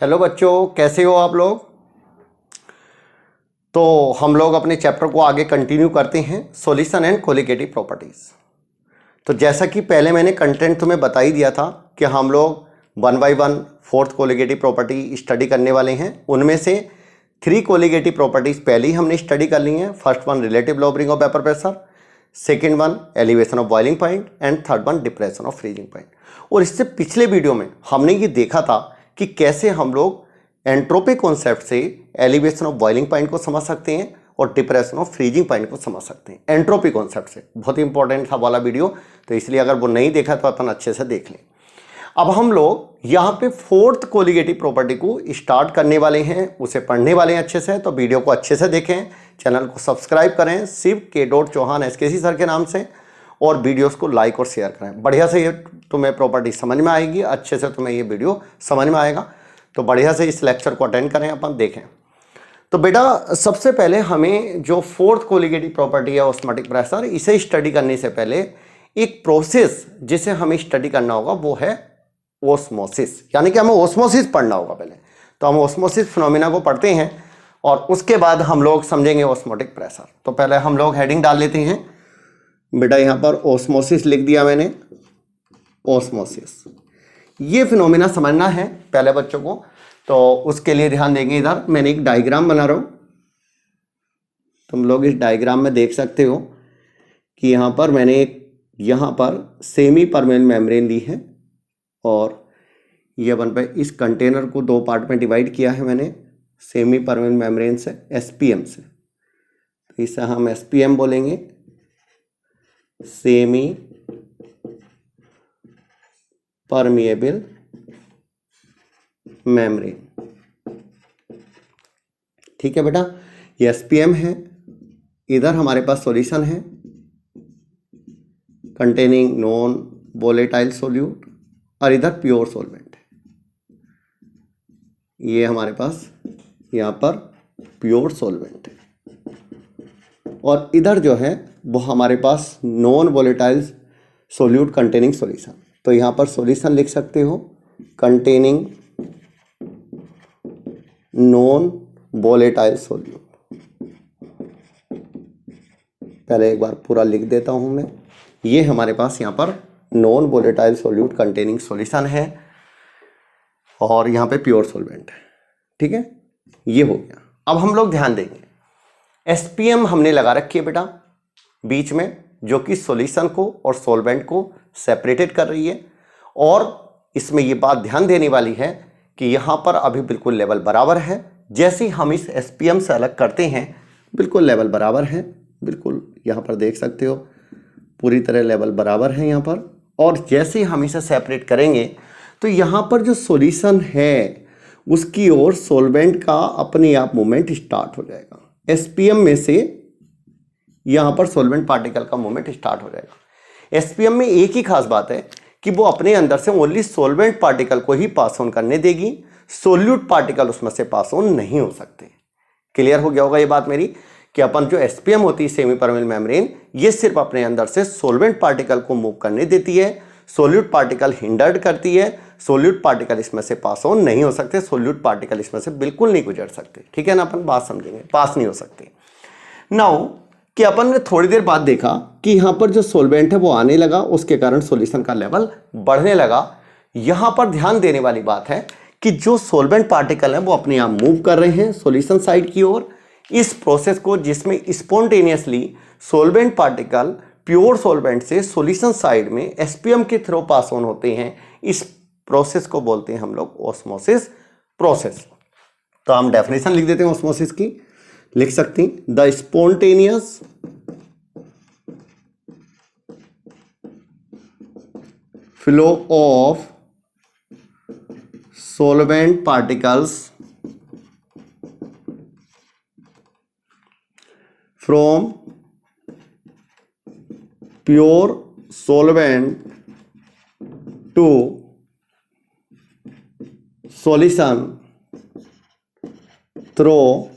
Hello बच्चों, कैसे हो आप लोग। तो हम लोग अपने चैप्टर को आगे कंटिन्यू करते हैं, सॉल्यूशन एंड कोलिगेटिव प्रॉपर्टीज। तो जैसा कि पहले मैंने कंटेंट तुम्हें बता ही दिया था कि हम लोग 1 by 1 fourth colligative property study करने वाले हैं। उनमें से 3 कोलिगेटिव प्रॉपर्टीज पहले ही हमने स्टडी कर ली हैं। First one relative lowering of vapour pressure, second one elevation of boiling point and third one depression of freezing point. और इससे पिछले वीडियो में हमने ये देखा था कि कैसे हम लोग एंट्रोपी कॉन्सेप्ट से एलिवेशन ऑफ बॉइलिंग पॉइंट को समझ सकते हैं और डिप्रेशन ऑफ फ्रीजिंग पॉइंट को समझ सकते हैं। एंट्रोपी कॉन्सेप्ट से बहुत इंपॉर्टेंट था वाला वीडियो, तो इसलिए अगर वो नहीं देखा तो अपन अच्छे से देख लें। अब हम लोग यहाँ पे फोर्थ कोलिगेटिव प्रॉपर्टी को स्टार्ट करने वाले हैं, उसे पढ़ने वाले हैं अच्छे से। तो वीडियो को अच्छे से देखें, चैनल को सब्सक्राइब करें शिव के चौहान एसकेसी सर के नाम से, और वीडियोस को लाइक और शेयर करें। बढ़िया से ये तुम्हें प्रॉपर्टी समझ में आएगी, अच्छे से तुम्हें ये वीडियो समझ में आएगा। तो बढ़िया से इस लेक्चर को अटेंड करें, अपन देखें। तो बेटा सबसे पहले हमें जो फोर्थ कोलिगेटिव प्रॉपर्टी है ऑस्मोटिक प्रेशर, इसे स्टडी करने से पहले एक प्रोसेस जिसे हमें स्टडी करना होगा वो है ओस्मोसिस, यानी कि हमें ओस्मोसिस पढ़ना होगा पहले। तो हम ओस्मोसिस फिनोमिना को पढ़ते हैं और उसके बाद हम लोग समझेंगे ऑस्मोटिक प्रेशर। तो पहले हम लोग हेडिंग डाल लेते हैं। बेटा यहाँ पर ओस्मोसिस लिख दिया मैंने। ओस्मोसिस ये फिनोमिना समझना है पहले बच्चों को, तो उसके लिए ध्यान देंगे। इधर मैंने एक डायग्राम बना रहा हूं, तुम लोग इस डायग्राम में देख सकते हो कि यहाँ पर मैंने यहाँ पर सेमी परमेबल मेम्ब्रेन ली है और ये बन पे इस कंटेनर को 2 पार्ट में डिवाइड किया है मैंने सेमी परमेबल मेम्ब्रेन से, एसपीएम से। तो इसे हम एसपीएम बोलेंगे, सेमी परमिएबल मेम्ब्रेन। ठीक है बेटा, ये एसपीएम है। इधर हमारे पास सॉल्यूशन है कंटेनिंग नॉन वोलेटाइल सोल्यूट और इधर प्योर सॉल्वेंट है। ये हमारे पास यहाँ पर प्योर सॉल्वेंट है और इधर जो है वो हमारे पास non volatile solute containing solution. तो यहाँ पर सॉल्यूशन लिख सकते हो कंटेनिंग नॉन वोलेटाइल सोल्यूट। पहले एक बार पूरा लिख देता हूं मैं। ये हमारे पास यहाँ पर non volatile solute containing solution है और यहाँ पे प्योर सॉल्वेंट है। ठीक है, ये हो गया। अब हम लोग ध्यान देंगे, एसपीएम हमने लगा रखी है बेटा बीच में, जो कि सॉल्यूशन को और सॉल्वेंट को सेपरेटेड कर रही है। और इसमें ये बात ध्यान देने वाली है कि यहाँ पर अभी बिल्कुल लेवल बराबर है। जैसे हम इस एसपीएम से अलग करते हैं बिल्कुल लेवल बराबर है, बिल्कुल यहाँ पर देख सकते हो पूरी तरह लेवल बराबर है यहाँ पर। और जैसे हम इसे सेपरेट करेंगे तो यहाँ पर जो सॉल्यूशन है उसकी ओर सॉल्वेंट का अपने आप मूवमेंट स्टार्ट हो जाएगा। एसपीएम में से यहाँ पर सॉल्वेंट पार्टिकल का मूवमेंट स्टार्ट हो जाएगा। एसपीएम में एक ही खास बात है कि वो अपने अंदर से ओनली सॉल्वेंट पार्टिकल को ही पास ऑन करने देगी, सोल्यूट पार्टिकल उसमें से पास ऑन नहीं हो सकते। क्लियर हो गया होगा ये बात मेरी, कि अपन जो एसपीएम होती है सेमी परमेबल मेम्ब्रेन, ये सिर्फ अपने अंदर से सॉल्वेंट पार्टिकल को मूव करने देती है, सोल्यूट पार्टिकल हिंडर्ड करती है, सोल्यूट पार्टिकल इसमें से पास ऑन नहीं हो सकते, सोल्यूट पार्टिकल इसमें से बिल्कुल नहीं गुजर सकते। ठीक है ना, अपन बात समझेंगे, पास नहीं हो सकते। नाउ कि अपन ने थोड़ी देर बाद देखा कि यहाँ पर जो सॉल्वेंट है वो आने लगा, उसके कारण सॉल्यूशन का लेवल बढ़ने लगा। यहाँ पर ध्यान देने वाली बात है कि जो सॉल्वेंट पार्टिकल है वो अपने आप मूव कर रहे हैं सॉल्यूशन साइड की ओर। इस प्रोसेस को जिसमें spontaneously solvent particle pure solvent से सॉल्यूशन साइड में एसपीएम के थ्रू पास ऑन होते हैं, इस प्रोसेस को बोलते हैं हम लोग ऑस्मोसिस प्रोसेस। तो हम डेफिनेशन लिख देते हैं ऑस्मोसिस की, लिख सकते हैं the spontaneous flow of solvent particles from pure solvent to solution through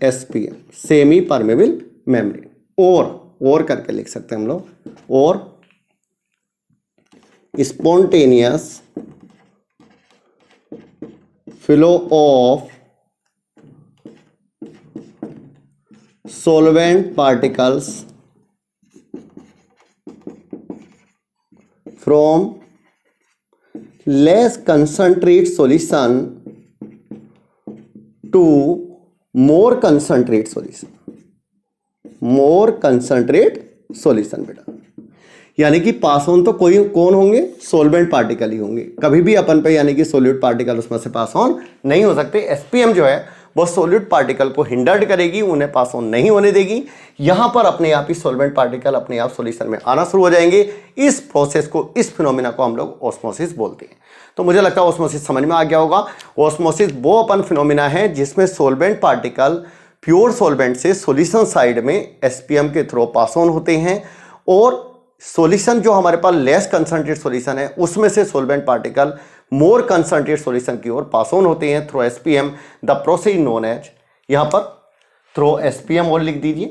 SPM, semi permeable membrane. और करके लिख सकते हैं हम लोग, और spontaneous flow of solvent particles from less concentrate solution to more concentrate solution, more concentrate solution बेटा। यानी कि पास ऑन तो कोई कौन होंगे, सोलवेंट पार्टिकल ही होंगे, कभी भी अपन पे यानी कि सोल्यूट पार्टिकल उसमें से पास ऑन नहीं हो सकते। एसपीएम जो है वो सोल्यूट पार्टिकल को हिंडर्ड करेगी, उन्हें पास ऑन नहीं होने देगी। यहां पर अपने आप ही सोलवेंट पार्टिकल अपने आप सॉल्यूशन में आना शुरू हो जाएंगे। इस प्रोसेस को, इस फिनोमिना को हम लोग ऑस्मोसिस बोलते हैं। तो मुझे लगता है ऑस्मोसिस समझ में आ गया होगा। ऑस्मोसिस वो अपन फिनोमिना है जिसमें सोलवेंट पार्टिकल प्योर सोलवेंट से सॉल्यूशन साइड में एसपीएम के थ्रू पास ऑन होते हैं, और सॉल्यूशन जो हमारे पास लेस कंसंट्रेट सॉल्यूशन है उसमें से solvent particle more concentrate solution की ओर पास ऑन होते हैं through SPM. The process known as, यहां पर थ्रू एसपीएम और लिख दीजिए,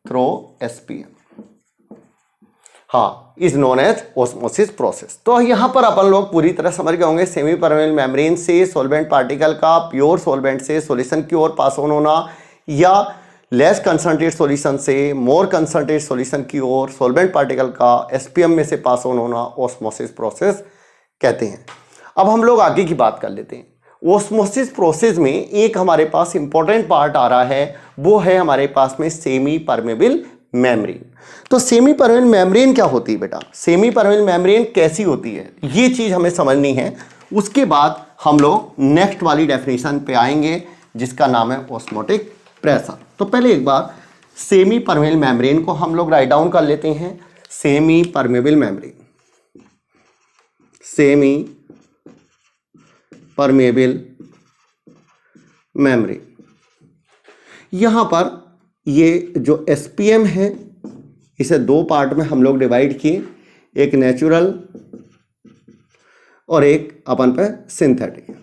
थ्रू एसपीएम, हाँ, is known as osmosis process. तो यहां पर अपन लोग पूरी तरह समझ गए होंगे सेमी परमेबल मेम्ब्रेन से सोलवेंट पार्टिकल का प्योर सोलवेंट से सॉल्यूशन की ओर पास ऑन होना, या लेस कंसंट्रेट सॉल्यूशन से मोर कंसंट्रेट सॉल्यूशन की ओर सोलवेंट पार्टिकल का एसपीएम में से पास ऑन होना ऑस्मोसिस प्रोसेस कहते हैं। अब हम लोग आगे की बात कर लेते हैं। ऑस्मोसिस प्रोसेस में एक हमारे पास इंपॉर्टेंट पार्ट आ रहा है, वो है हमारे पास में सेमी परमेबल मेम्ब्रेन। तो सेमी परमेबल मेम्ब्रेन क्या होती है बेटा, सेमी परमेबल मेम्ब्रेन कैसी होती है, ये चीज हमें समझनी है। उसके बाद हम लोग नेक्स्ट वाली डेफिनेशन पे आएंगे जिसका नाम है ऑस्मोटिक प्रेशर। तो पहले एक बार सेमी परमेबल मेम्ब्रेन को हम लोग राइट डाउन कर लेते हैं। Semi permeable membrane, semi permeable membrane, यहां पर ये जो एसपीएम है इसे दो पार्ट में हम लोग डिवाइड किए, एक नेचुरल और एक अपन पे सिंथेटिक।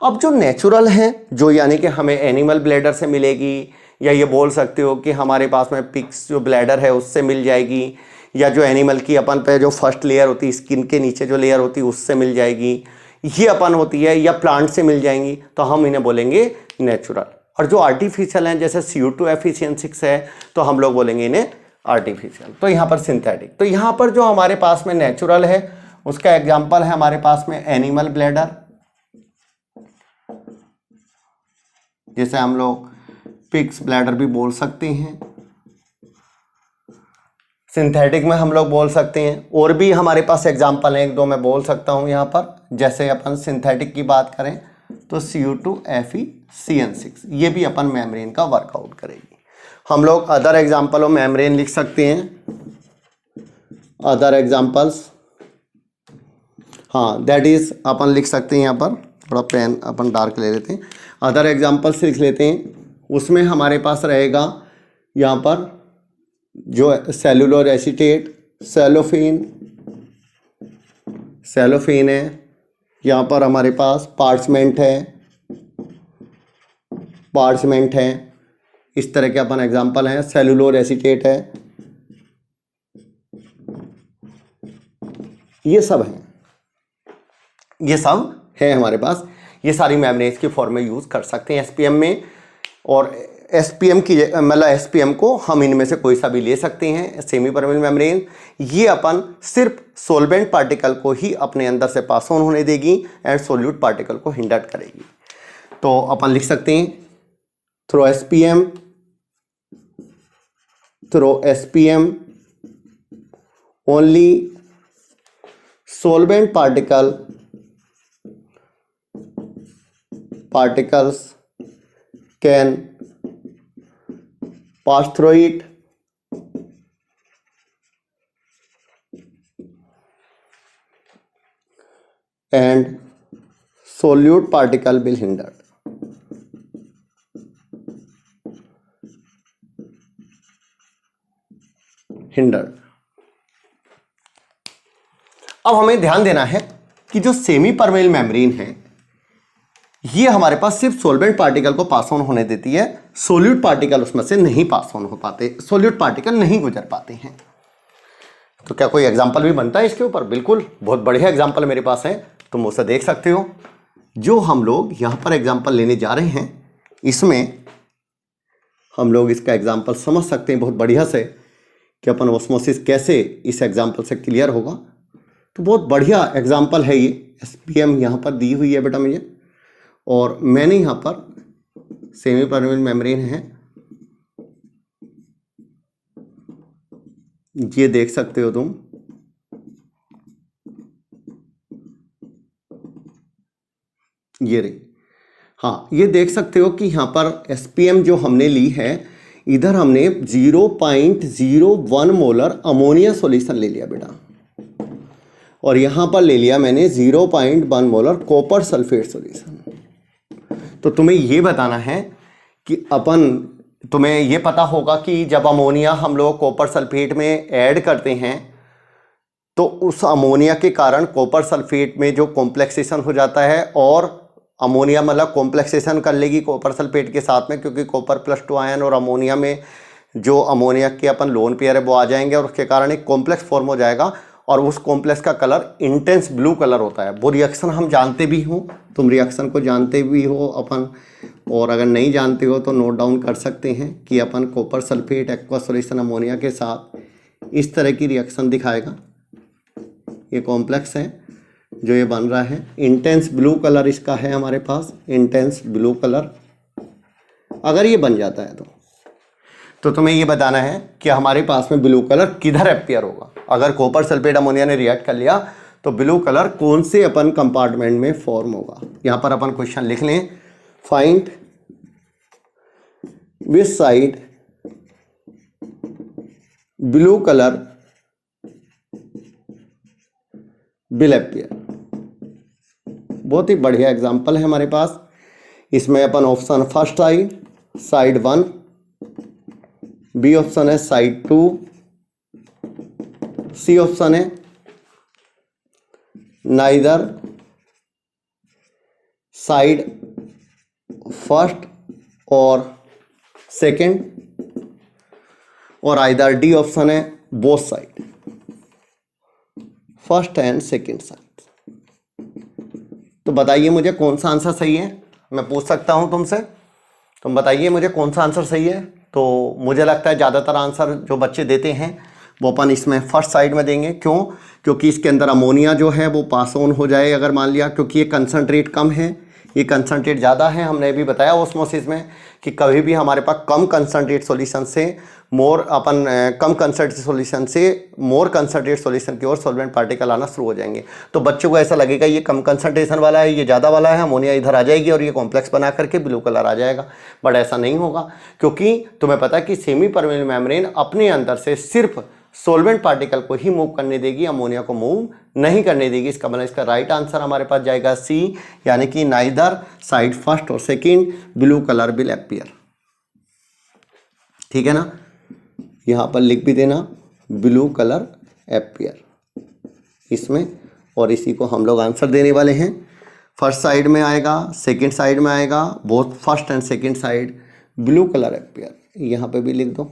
अब जो नेचुरल है, जो यानी कि हमें एनिमल ब्लैडर से मिलेगी, या ये बोल सकते हो कि हमारे पास में पिग्स जो ब्लैडर है उससे मिल जाएगी, या जो एनिमल की अपन पे जो फर्स्ट लेयर होती है स्किन के नीचे जो लेयर होती है उससे मिल जाएगी, ये अपन होती है, या प्लांट से मिल जाएंगी, तो हम इन्हें बोलेंगे नेचुरल। और जो आर्टिफिशियल हैं जैसे CO2 एफिशिएंसी है तो हम लोग बोलेंगे इन्हें आर्टिफिशियल। तो यहाँ पर सिंथेटिक। तो यहाँ पर जो हमारे पास में नेचुरल है उसका एग्जाम्पल है हमारे पास में एनिमल ब्लैडर, जिसे हम लोग पिग्स ब्लैडर भी बोल सकते हैं। सिंथेटिक में हम लोग बोल सकते हैं, और भी हमारे पास एग्जाम्पल हैं, एक दो मैं बोल सकता हूं यहाँ पर। जैसे अपन सिंथेटिक की बात करें तो CO2 FeCN6, ये भी अपन मेम्ब्रेन का वर्कआउट करेगी। हम लोग अदर एग्जाम्पल ऑफ मेम्ब्रेन लिख सकते हैं, अदर एग्जाम्पल्स, हाँ, दैट इज अपन लिख सकते हैं। यहाँ पर थोड़ा पेन अपन डार्क ले लेते हैं, अदर एग्जाम्पल्स लिख लेते हैं। उसमें हमारे पास रहेगा यहाँ पर जो सेलुलोज एसीटेट, सेलोफेन है, यहाँ पर हमारे पास पार्चमेंट है, इस तरह के अपन एग्जाम्पल हैं। सेलुलोज एसीटेट है, ये सब है हमारे पास। ये सारी मेम्ब्रेन्स की फॉर्म में यूज कर सकते हैं एसपीएम में, और एसपीएम की मतलब एसपीएम को हम इनमें से कोई सा भी ले सकते हैं। सेमी परमेबल मेम्ब्रेन ये अपन सिर्फ सोलवेंट पार्टिकल को ही अपने अंदर से पास ऑन होने देगी एंड सोल्यूट पार्टिकल को हिंडर्ड करेगी। तो अपन लिख सकते हैं through SPM only solvent particles can pass through it and solute particle will hindered. अब हमें ध्यान देना है कि जो सेमी परमेबल मेम्ब्रेन है ये हमारे पास सिर्फ सोलवेंट पार्टिकल को पास ऑन होने देती है, सोल्यूट पार्टिकल उसमें से नहीं पास ऑन हो पाते, सोल्यूट पार्टिकल नहीं गुजर पाते हैं। तो क्या कोई एग्जाम्पल भी बनता है इसके ऊपर? बिल्कुल, बहुत बढ़िया एग्जाम्पल मेरे पास है, तुम उसे देख सकते हो। जो हम लोग यहाँ पर एग्जाम्पल लेने जा रहे हैं, इसमें हम लोग इसका एग्जाम्पल समझ सकते हैं बहुत बढ़िया से कि अपन ऑस्मोसिस कैसे इस एग्जाम्पल से क्लियर होगा। तो बहुत बढ़िया एग्जाम्पल है ये। एसपीएम यहाँ पर दी हुई है बेटा मुझे, और मैंने यहाँ पर सेमी परमेबल मेम्ब्रेन है, ये देख सकते हो तुम। ये रही, हाँ, ये देख सकते हो कि यहाँ पर एसपीएम जो हमने ली है, इधर हमने 0.01 मोलर अमोनिया सॉल्यूशन ले लिया बेटा, और यहाँ पर ले लिया मैंने 0.1 मोलर कॉपर सल्फेट सॉल्यूशन। तो तुम्हें ये बताना है कि तुम्हें ये पता होगा कि जब अमोनिया हम लोग कॉपर सल्फेट में ऐड करते हैं तो उस अमोनिया के कारण कॉपर सल्फेट में जो कॉम्प्लेक्सेशन हो जाता है, और अमोनिया मतलब कॉम्प्लेक्सेशन कर लेगी कॉपर सल्फेट के साथ में, क्योंकि कॉपर +2 आयन और अमोनिया में जो अमोनिया के अपन लोन पेयर है वो आ जाएंगे, और उसके कारण एक कॉम्प्लेक्स फॉर्म हो जाएगा, और उस कॉम्प्लेक्स का कलर इंटेंस ब्लू कलर होता है। वो रिएक्शन हम जानते भी हो, तुम रिएक्शन को जानते भी हो अपन, और अगर नहीं जानते हो तो नोट डाउन कर सकते हैं कि अपन copper sulphate aqua solution ammonia के साथ इस तरह की रिएक्शन दिखाएगा। ये कॉम्प्लेक्स है जो ये बन रहा है, इंटेंस ब्लू कलर इसका है हमारे पास, इंटेंस ब्लू कलर। अगर ये बन जाता है तो तुम्हें ये बताना है कि हमारे पास में ब्लू कलर किधर अपीयर होगा। अगर कॉपर सल्फेट अमोनिया ने रिएक्ट कर लिया तो ब्लू कलर कौन से अपन कंपार्टमेंट में फॉर्म होगा। यहां पर अपन क्वेश्चन लिख लें, find which side blue colour will appear. बहुत ही बढ़िया एग्जांपल है हमारे पास। इसमें अपन option first side 1, B option है साइड 2, सी ऑप्शन है नाइदर साइड फर्स्ट और सेकंड, और आइदर डी ऑप्शन है both side, first and second side. तो बताइए मुझे कौन सा आंसर सही है। मैं पूछ सकता हूं तुमसे, तुम बताइए मुझे कौन सा आंसर सही है। तो मुझे लगता है ज़्यादातर आंसर जो बच्चे देते हैं वो अपन इसमें फर्स्ट साइड में देंगे। क्यों? क्योंकि इसके अंदर अमोनिया जो है वो पास ऑन हो जाए अगर मान लिया, क्योंकि ये कंसनट्रेट कम है, ये कंसनट्रेट ज़्यादा है। हमने भी बताया ऑस्मोसिस में कि कभी भी हमारे पास कम कंसनट्रेट सॉल्यूशन से कम कंसनट्रेट सॉल्यूशन से मोर कंसनट्रेट सॉल्यूशन की ओर सॉल्वेंट पार्टिकल आना शुरू हो जाएंगे। तो बच्चों को ऐसा लगेगा ये कम कंसनट्रेशन वाला है, ये ज़्यादा वाला है, अमोनिया इधर आ जाएगी और ये कॉम्प्लेक्स बना करके ब्लू कलर आ जाएगा। बट ऐसा नहीं होगा, क्योंकि तुम्हें पता है कि सेमी परमेबल मेम्ब्रेन अपने अंदर से सिर्फ सॉल्वेंट पार्टिकल को ही मूव करने देगी, अमोनिया को मूव नहीं करने देगी। इसका मतलब इसका राइट आंसर हमारे पास जाएगा सी, यानी कि नाइदर साइड फर्स्ट और second blue colour will appear. ठीक है ना, यहां पर लिख भी देना ब्लू कलर अपीयर इसमें, और इसी को हम लोग आंसर देने वाले हैं। फर्स्ट साइड में आएगा, सेकंड साइड में आएगा, both first and second side blue colour appear, यहां पे भी लिख दो।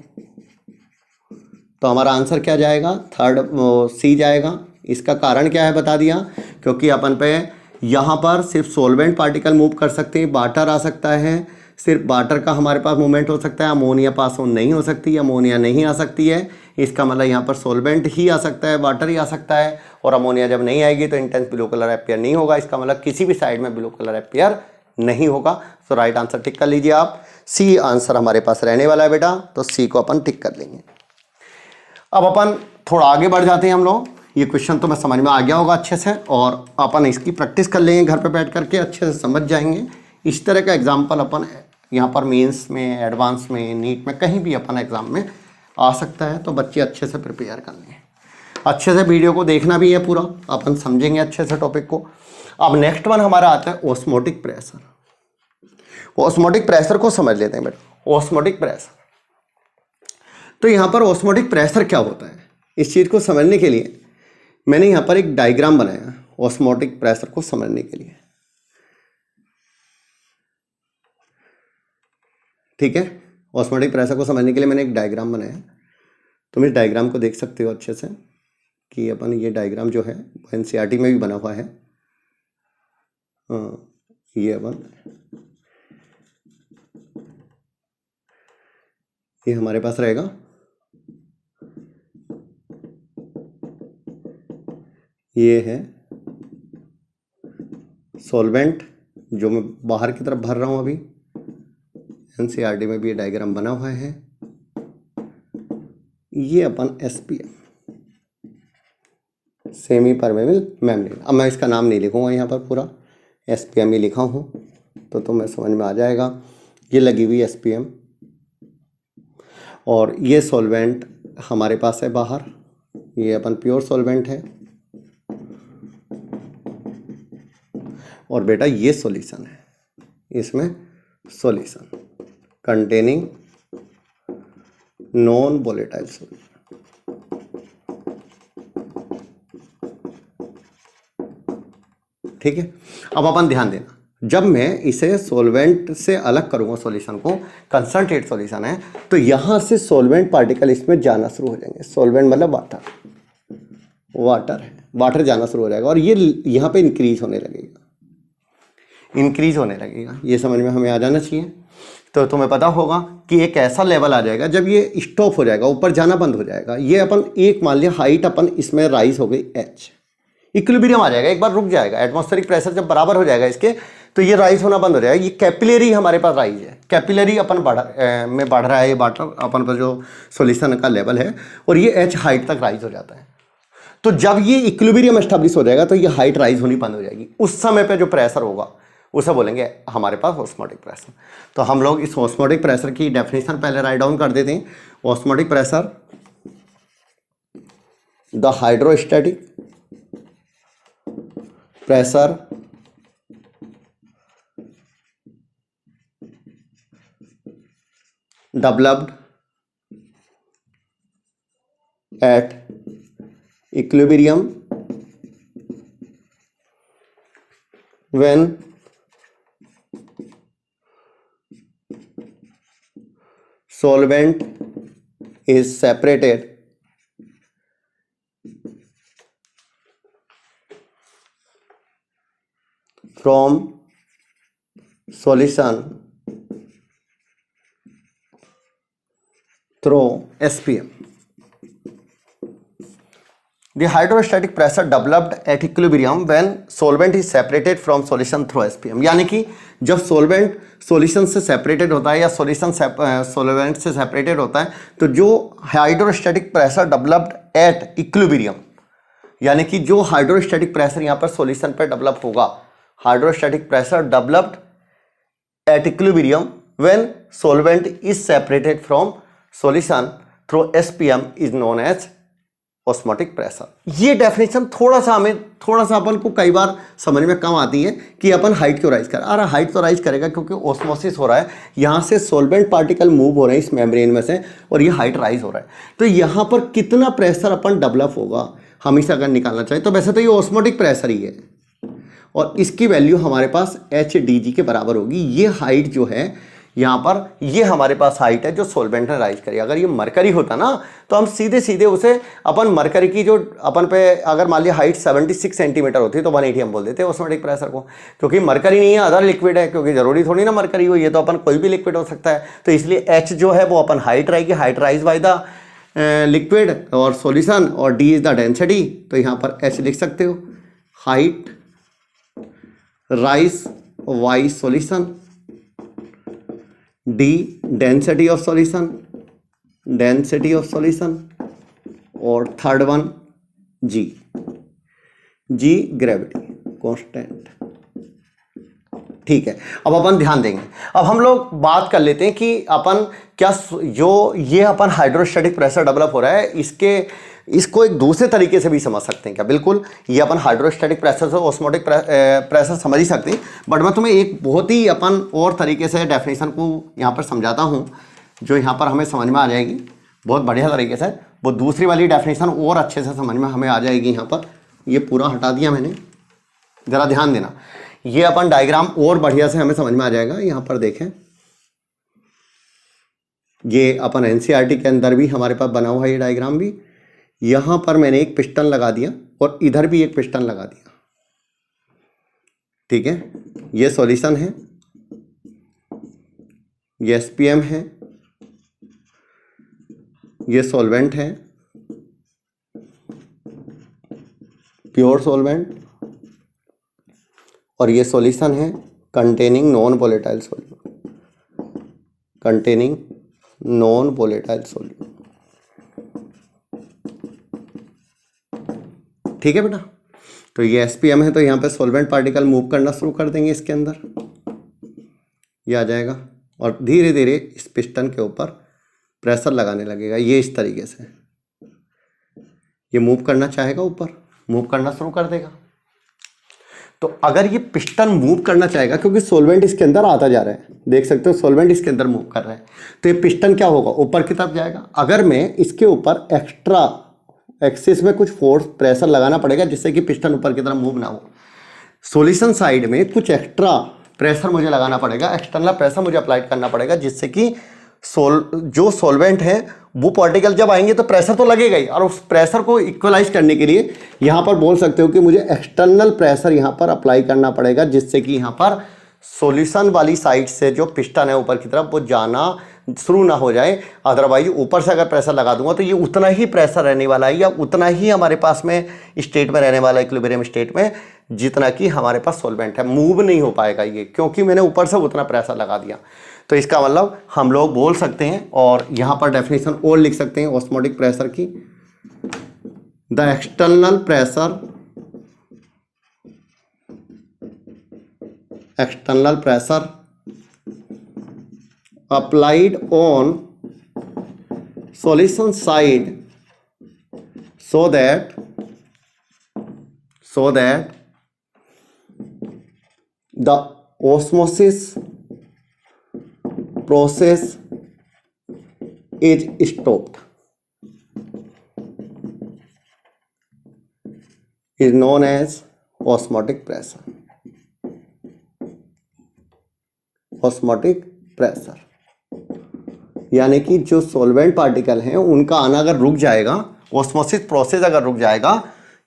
तो हमारा आंसर क्या जाएगा? थर्ड सी जाएगा। इसका कारण क्या है बता दिया, क्योंकि अपन पे यहाँ पर सिर्फ सॉल्वेंट पार्टिकल मूव कर सकते हैं, वाटर आ सकता है, सिर्फ वाटर का हमारे पास मूवमेंट हो सकता है, अमोनिया पास ऑन नहीं हो सकती, अमोनिया नहीं आ सकती है। इसका मतलब यहाँ पर सॉल्वेंट ही आ सकता है, वाटर ही आ सकता है, और अमोनिया जब नहीं आएगी तो इंटेंस ब्लू कलर अपीयर नहीं होगा। इसका मतलब किसी भी साइड में ब्लू कलर अपीयर नहीं होगा। तो राइट आंसर टिक कर लीजिए आप, सी आंसर हमारे पास रहने वाला है बेटा, तो सी को अपन टिक कर लेंगे। अब अपन थोड़ा आगे बढ़ जाते हैं हम लोग। ये क्वेश्चन तो मैं समझ में आ गया होगा अच्छे से, और अपन इसकी प्रैक्टिस कर लेंगे घर पे बैठ करके, अच्छे से समझ जाएंगे। इस तरह का एग्जाम्पल अपन यहाँ पर मेंस में, एडवांस में, नीट में, कहीं भी अपन एग्जाम में आ सकता है। तो बच्चे अच्छे से प्रिपेयर कर लें, अच्छे से वीडियो को देखना भी है पूरा, अपन समझेंगे अच्छे से टॉपिक को। अब नेक्स्ट वन हमारा आता है ऑस्मोटिक प्रेशर। ऑस्मोटिक प्रेशर को समझ लेते हैं बेटा। ऑस्मोटिक प्रेशर, तो यहाँ पर ऑस्मोटिक प्रेशर क्या होता है, इस चीज़ को समझने के लिए मैंने यहाँ पर एक डायग्राम बनाया ऑस्मोटिक प्रेशर को समझने के लिए। ठीक है, ऑस्मोटिक प्रेशर को समझने के लिए मैंने एक डायग्राम बनाया, तुम इस डायग्राम को देख सकते हो अच्छे से। कि अपन ये डायग्राम जो है एनसीईआरटी में भी बना हुआ है। ये अपन ये हमारे पास रहेगा। ये है सॉल्वेंट जो मैं बाहर की तरफ भर रहा हूं अभी। एनसीईआरटी में भी ये डायग्राम बना हुआ है। ये अपन एसपीएम, सेमी परमेबल मेम्ब्रेन, अब मैं इसका नाम नहीं लिखूंगा यहाँ पर, पूरा एसपीएम ही लिखा हूँ तो तुम्हें समझ में आ जाएगा। ये लगी हुई एसपीएम और ये सॉल्वेंट हमारे पास है बाहर। ये अपन प्योर सॉल्वेंट है और बेटा ये सॉल्यूशन है, इसमें solution containing non volatile solution. ठीक है, अब अपन ध्यान देना, जब मैं इसे सॉल्वेंट से अलग करूंगा सॉल्यूशन को, कंसंट्रेट सॉल्यूशन है, तो यहां से सॉल्वेंट पार्टिकल इसमें जाना शुरू हो जाएंगे। सॉल्वेंट मतलब वाटर, वाटर है, वाटर जाना शुरू हो जाएगा और ये यहां पे इंक्रीज होने लगेगा, इंक्रीज होने लगेगा। ये समझ में हमें आ जाना चाहिए। तो तुम्हें पता होगा कि एक ऐसा लेवल आ जाएगा जब ये स्टॉप हो जाएगा, ऊपर जाना बंद हो जाएगा। ये अपन एक मान लिया हाइट अपन इसमें राइज हो गई h, इक्विलिब्रियम आ जाएगा, एक बार रुक जाएगा। एटमॉस्फेरिक प्रेशर जब बराबर हो जाएगा इसके, तो ये राइज होना बंद हो जाएगा। ये कैपिलरी हमारे पास राइज है, कैपिलरी अपन में बढ़ रहा है ये वाटर, अपन पर जो सॉल्यूशन का लेवल है, और ये h हाइट तक राइज हो जाता है। तो जब ये इक्विलिब्रियम एस्टेब्लिश हो जाएगा तो ये हाइट राइज होनी बंद हो जाएगी। उस समय पे जो प्रेशर होगा उसे बोलेंगे हमारे पास ऑस्मोटिक प्रेशर। तो हम लोग इस ऑस्मोटिक प्रेशर की डेफिनेशन पहले राइट डाउन कर देते हैं। Osmotic pressure, the hydrostatic pressure developed at equilibrium when solvent is separated from solution through SPM. The hydrostatic pressure developed at equilibrium when solvent is separated from solution through SPM. यानी कि जब solvent solution से separated होता है या solution solvent से separated होता है, तो जो hydrostatic pressure developed at equilibrium, यानी कि जो hydrostatic pressure यहाँ पर solution पर develop होगा, hydrostatic pressure developed at equilibrium when solvent is separated from solution through SPM is known as osmotic pressure. ये डेफिनेशन थोड़ा सा अपन को कई बार समझ में कम आती है कि अपन हाइट क्यों राइज कर, अरे हाइट तो राइज करेगा क्योंकि ऑस्मोसिस हो रहा है, यहाँ से सॉल्वेंट पार्टिकल मूव हो रहे हैं इस मेम्ब्रेन में से और ये हाइट राइज हो रहा है। तो यहाँ पर कितना प्रेशर अपन डेवलप होगा हमेशा अगर निकालना चाहिए, तो वैसे तो ये ऑस्मोटिक प्रेशर ही है और इसकी वैल्यू हमारे पास HDG के बराबर होगी। ये हाइट जो है यहाँ पर, ये हमारे पास हाइट है जो सॉल्वेंट ने राइज करी। अगर ये मरकरी होता ना तो हम सीधे उसे अपन मरकरी की जो अपन पे अगर मान लिया हाइट 76 सेंटीमीटर होती तो 180 हम बोल देते ऑस्मोटिक प्रेशर को, क्योंकि मरकरी नहीं है, अदर लिक्विड है, क्योंकि जरूरी थोड़ी ना मरकरी हो, ये तो अपन कोई भी लिक्विड हो सकता है। तो इसलिए H जो है वो अपन हाइट रहेगी, height rise by the liquid और सॉल्यूशन, और D इज द डेंसिटी। तो यहाँ पर H लिख सकते हो, height rise by solution, D density of solution, density of solution, और third one G gravity constant. ठीक है, अब अपन ध्यान देंगे। अब हम लोग बात कर लेते हैं कि अपन क्या जो ये अपन हाइड्रोस्टैटिक प्रेशर डेवलप हो रहा है इसको एक दूसरे तरीके से भी समझ सकते हैं क्या? बिल्कुल, ये अपन हाइड्रोस्टैटिक प्रेशर से ऑस्मोटिक प्रेशर समझ ही सकते हैं, बट मैं तुम्हें एक बहुत ही अपन और तरीके से डेफिनेशन को यहाँ पर समझाता हूँ जो यहाँ पर हमें समझ में आ जाएगी बहुत बढ़िया तरीके से। वो दूसरी वाली डेफिनेशन और अच्छे से समझ में हमें आ जाएगी। यहाँ पर ये पूरा हटा दिया मैंने, ज़रा ध्यान देना, ये अपन डायग्राम और बढ़िया से हमें समझ में आ जाएगा। यहाँ पर देखें, ये अपन एनसीईआरटी के अंदर भी हमारे पास बना हुआ है ये डायग्राम भी। यहां पर मैंने एक पिस्टन लगा दिया और इधर भी एक पिस्टन लगा दिया, ठीक है। ये सॉल्यूशन है, ये एसपीएम है, ये सॉल्वेंट है, प्योर सॉल्वेंट, और ये सॉल्यूशन है containing non volatile solute, containing non volatile solute, ठीक है बेटा। तो ये एसपीएम है, तो यहाँ पे सॉल्वेंट पार्टिकल मूव करना शुरू कर देंगे इसके अंदर, ये आ जाएगा और धीरे धीरे इस पिस्टन के ऊपर प्रेशर लगाने लगेगा। ये इस तरीके से ये मूव करना चाहेगा, ऊपर मूव करना शुरू कर देगा। तो अगर ये पिस्टन मूव करना चाहेगा, क्योंकि सॉल्वेंट इसके अंदर आता जा रहा है, देख सकते हो सॉल्वेंट इसके अंदर मूव कर रहा है, तो ये पिस्टन क्या होगा, ऊपर की तरफ जाएगा। अगर मैं इसके ऊपर एक्स्ट्रा एक्सिस में कुछ फोर्स प्रेशर लगाना पड़ेगा जिससे कि पिस्टन ऊपर की तरफ मूव ना हो। सॉल्यूशन साइड में कुछ एक्स्ट्रा प्रेशर मुझे लगाना पड़ेगा, एक्सटर्नल प्रेशर मुझे अप्लाई करना पड़ेगा, जिससे कि जो सॉल्वेंट है वो पार्टिकल जब आएंगे तो प्रेशर तो लगेगा ही, और उस प्रेशर को इक्वलाइज करने के लिए यहाँ पर बोल सकते हो कि मुझे एक्सटर्नल प्रेशर यहाँ पर अप्लाई करना पड़ेगा, जिससे कि यहाँ पर सॉल्यूशन वाली साइड से जो पिस्टन है ऊपर की तरफ वो जाना शुरू ना हो जाए। अदरवाइज ऊपर से अगर प्रेशर लगा दूंगा तो ये उतना ही प्रेशर रहने वाला है, या उतना ही हमारे पास में स्टेट में रहने वाला है, इक्विलिब्रियम स्टेट में, जितना कि हमारे पास सॉल्वेंट है। मूव नहीं हो पाएगा ये, क्योंकि मैंने ऊपर से उतना प्रेशर लगा दिया। तो इसका मतलब हम लोग बोल सकते हैं, और यहाँ पर डेफिनेशन और लिख सकते हैं ऑस्मोटिक प्रेशर की, the external pressure applied on solution side so that the osmosis process is stopped is known as osmotic pressure. osmotic pressure यानी कि जो सॉल्वेंट पार्टिकल हैं उनका आना अगर रुक जाएगा, ऑस्मोसिस प्रोसेस अगर रुक जाएगा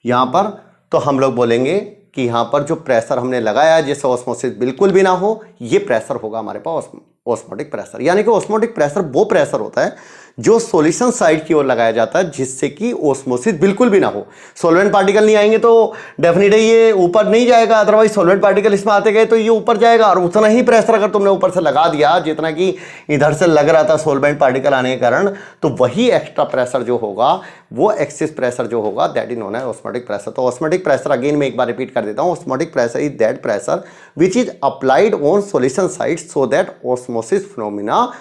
यहाँ पर, तो हम लोग बोलेंगे कि यहाँ पर जो प्रेशर हमने लगाया जिससे ऑस्मोसिस बिल्कुल भी ना हो, ये प्रेशर होगा हमारे पास ऑस्मोटिक प्रेशर। यानी कि ऑस्मोटिक प्रेशर वो प्रेशर होता है जो सॉल्यूशन साइड की ओर लगाया जाता है, जिससे कि ऑस्मोसिस बिल्कुल भी ना हो। सॉल्वेंट पार्टिकल नहीं आएंगे तो डेफिनेटली ये ऊपर नहीं जाएगा, अदरवाइज सॉल्वेंट पार्टिकल इसमें आते गए तो ये ऊपर जाएगा, और उतना ही प्रेशर अगर तुमने ऊपर से लगा दिया जितना कि इधर से लग रहा था सॉल्वेंट पार्टिकल आने के कारण, तो वही एक्स्ट्रा प्रेशर जो होगा, वो एक्सेस प्रेशर जो होगा, that is known as osmotic pressure. तो ऑस्मोटिक प्रेशर अगेन मैं एक बार रिपीट कर देता हूँ, osmotic pressure is that pressure which is applied on solution side so that osmosis phenomena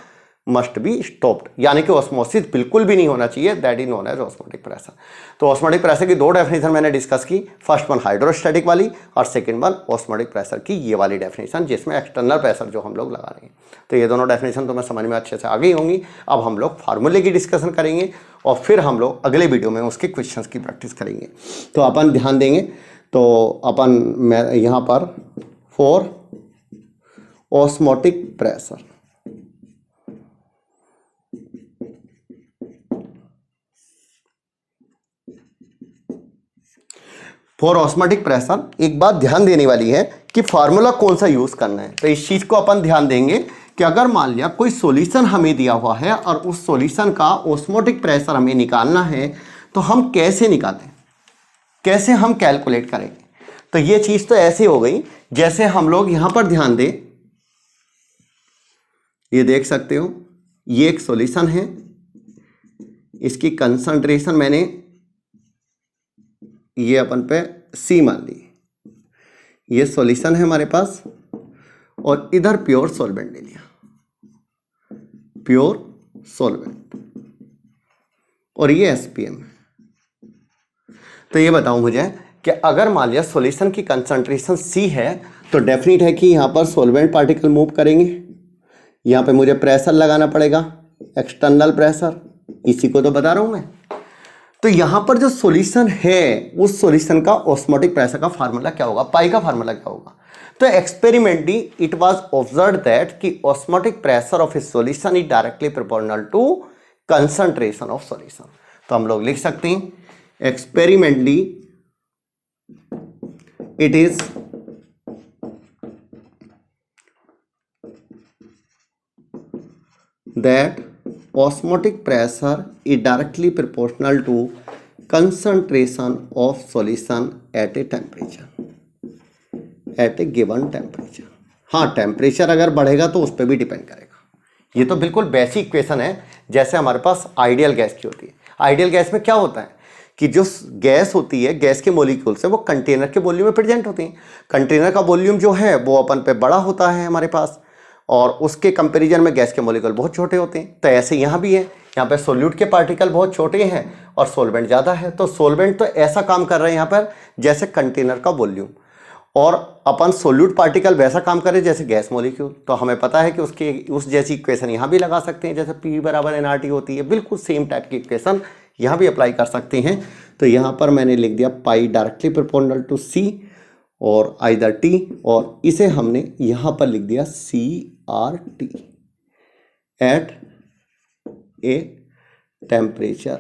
must be stopped. यानी कि ऑस्मोसिस बिल्कुल भी नहीं होना चाहिए, that is known as osmotic pressure. तो ऑस्मोटिक प्रेशर की दो डेफिनेशन मैंने डिस्कस की, फर्स्ट वन हाइड्रोस्टैटिक वाली और सेकंड वन ऑस्मोटिक प्रेशर की ये वाली डेफिनेशन, जिसमें एक्सटर्नल प्रेशर जो हम लोग लगा रहे हैं। तो ये दोनों डेफिनेशन तो मैं समझ में अच्छे से आ गई होंगी। अब हम लोग फार्मूले की डिस्कशन करेंगे और फिर हम लोग अगले वीडियो में उसके क्वेश्चंस की प्रैक्टिस करेंगे। तो अपन ध्यान देंगे, तो अपन मैं यहाँ पर for osmotic pressure, for osmotic pressure एक बात ध्यान देने वाली है कि फार्मूला कौन सा यूज करना है। तो इस चीज को अपन ध्यान देंगे कि अगर मान लिया कोई सॉल्यूशन हमें दिया हुआ है और उस सॉल्यूशन का ऑस्मोटिक प्रेशर हमें निकालना है, तो हम कैसे निकालें, कैसे हम कैलकुलेट करेंगे। तो ये चीज तो ऐसे हो गई, जैसे हम लोग यहां पर ध्यान दें, ये देख सकते हो ये एक सॉल्यूशन है, इसकी कंसंट्रेशन मैंने ये अपन पे C मान ली, ये सॉल्यूशन है हमारे पास, और इधर प्योर सॉल्वेंट ले लिया, प्योर सॉल्वेंट, और ये SPM है। तो ये बताओ मुझे कि अगर मान लिया सॉल्यूशन की कंसंट्रेशन C है, तो डेफिनेट है कि यहां पर सॉल्वेंट पार्टिकल मूव करेंगे, यहां पे मुझे प्रेशर लगाना पड़ेगा, एक्सटर्नल प्रेशर, इसी को तो बता रहा हूं मैं। तो यहां पर जो सॉल्यूशन है उस सॉल्यूशन का ऑस्मोटिक प्रेशर का फार्मूला क्या होगा, पाई का फार्मूला क्या होगा। तो experimentally it was observed that कि osmotic pressure of a solution is directly proportional to concentration of solution. तो हम लोग लिख सकते हैं experimentally it is that osmotic pressure is directly proportional to concentration of solution at a temperature, at a given temperature। हाँ, temperature अगर बढ़ेगा तो उस पर भी डिपेंड करेगा। ये तो बिल्कुल बेसिक इक्वेशन है, जैसे हमारे पास आइडियल गैस की होती है। आइडियल गैस में क्या होता है कि जो गैस होती है, गैस के मॉलिक्यूल्स है वो कंटेनर के वॉल्यूम में प्रेजेंट होती हैं। कंटेनर का वॉल्यूम जो है वो अपन पे बड़ा होता है हमारे पास, और उसके कंपैरिजन में गैस के मॉलिक्यूल बहुत छोटे होते हैं। तो ऐसे यहाँ भी है, यहाँ पे सोल्यूट के पार्टिकल बहुत छोटे हैं और सोलवेंट ज़्यादा है। तो सोलवेंट तो ऐसा काम कर रहे हैं यहाँ पर जैसे कंटेनर का वॉल्यूम, और अपन सोल्यूट पार्टिकल वैसा काम करे जैसे गैस मॉलिक्यूल। तो हमें पता है कि उसकी उस जैसी इक्वेशन यहाँ भी लगा सकते हैं, जैसे P बराबर nRT होती है, बिल्कुल सेम टाइप की इक्वेशन यहाँ भी अप्लाई कर सकते हैं। तो यहाँ पर मैंने लिख दिया पाई डायरेक्टली प्रोपोर्शनल टू C और आइदर T, और इसे हमने यहाँ पर लिख दिया CRT एट ए टेम्परेचर।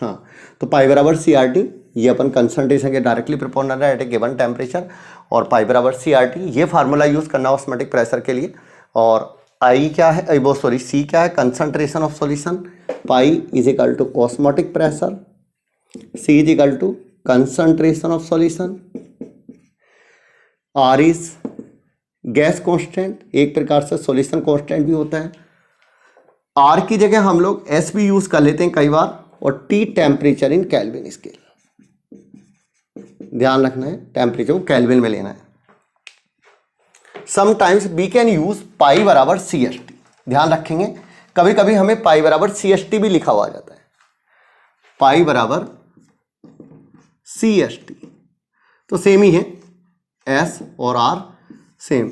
हाँ, तो पाई बराबर CRT, ये अपन कंसंट्रेशन के डायरेक्टली प्रोपोर्शनल है एट ए गिवन टेम्परेचर, और पाई बराबर CRT, ये फार्मूला यूज करना ऑस्मोटिक प्रेशर के लिए। और आई क्या है, वो सॉरी C क्या है, concentration of solution. Pi is equal to osmotic pressure, C is equal to concentration of solution, R is gas constant, एक प्रकार से सॉल्यूशन कांस्टेंट भी होता है। R की जगह हम लोग S भी यूज कर लेते हैं कई बार, और T temperature in kelvin scale. ध्यान रखना है, टेम्परेचर को केल्विन में लेना है। समटाइम्स वी कैन यूज पाई बराबर CST। ध्यान रखेंगे, कभी कभी हमें पाई बराबर CST भी लिखा हुआ जाता है, पाई बराबर CST, तो सेम ही है, S और R सेम।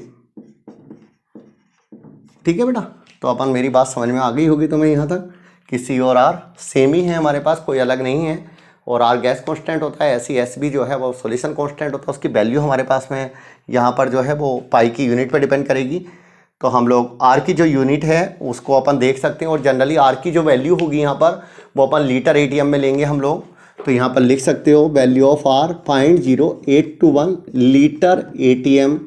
ठीक है बेटा, तो अपन मेरी बात समझ में आ गई होगी तुम्हें यहाँ तक कि C और R सेम ही है हमारे पास, कोई अलग नहीं है। और R गैस कांस्टेंट होता है, ऐसी S भी जो है वो सॉल्यूशन कांस्टेंट होता है, उसकी वैल्यू हमारे पास में यहाँ पर जो है वो पाई की यूनिट पे डिपेंड करेगी। तो हम लोग R की जो यूनिट है उसको अपन देख सकते हैं, और जनरली R की जो वैल्यू होगी यहाँ पर वो अपन लीटर ATM में लेंगे हम लोग। तो यहाँ पर लिख सकते हो value of R 0.0821 litre ATM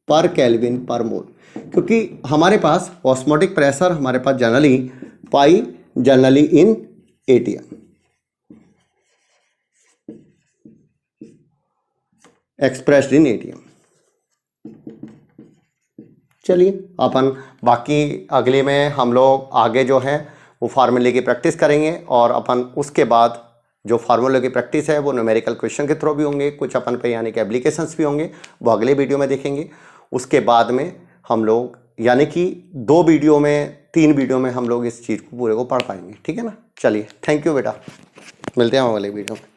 per kelvin per mole, क्योंकि हमारे पास ऑस्मोटिक प्रेशर हमारे पास generally pi generally in ATM expressed in ATM। चलिए अपन बाकी अगले में हम लोग आगे जो है वो फार्मूले की प्रैक्टिस करेंगे, और अपन उसके बाद जो फार्मूले की प्रैक्टिस है वो न्यूमेरिकल क्वेश्चन के थ्रू भी होंगे, कुछ अपन पे यानी कि एप्लीकेशंस भी होंगे, वो अगले वीडियो में देखेंगे। उसके बाद में हम लोग यानी कि 2 वीडियो में 3 वीडियो में हम लोग इस चीज़ को पूरे को पढ़ पाएंगे। ठीक है ना, चलिए थैंक यू बेटा, मिलते हैं हम अगले वीडियो में।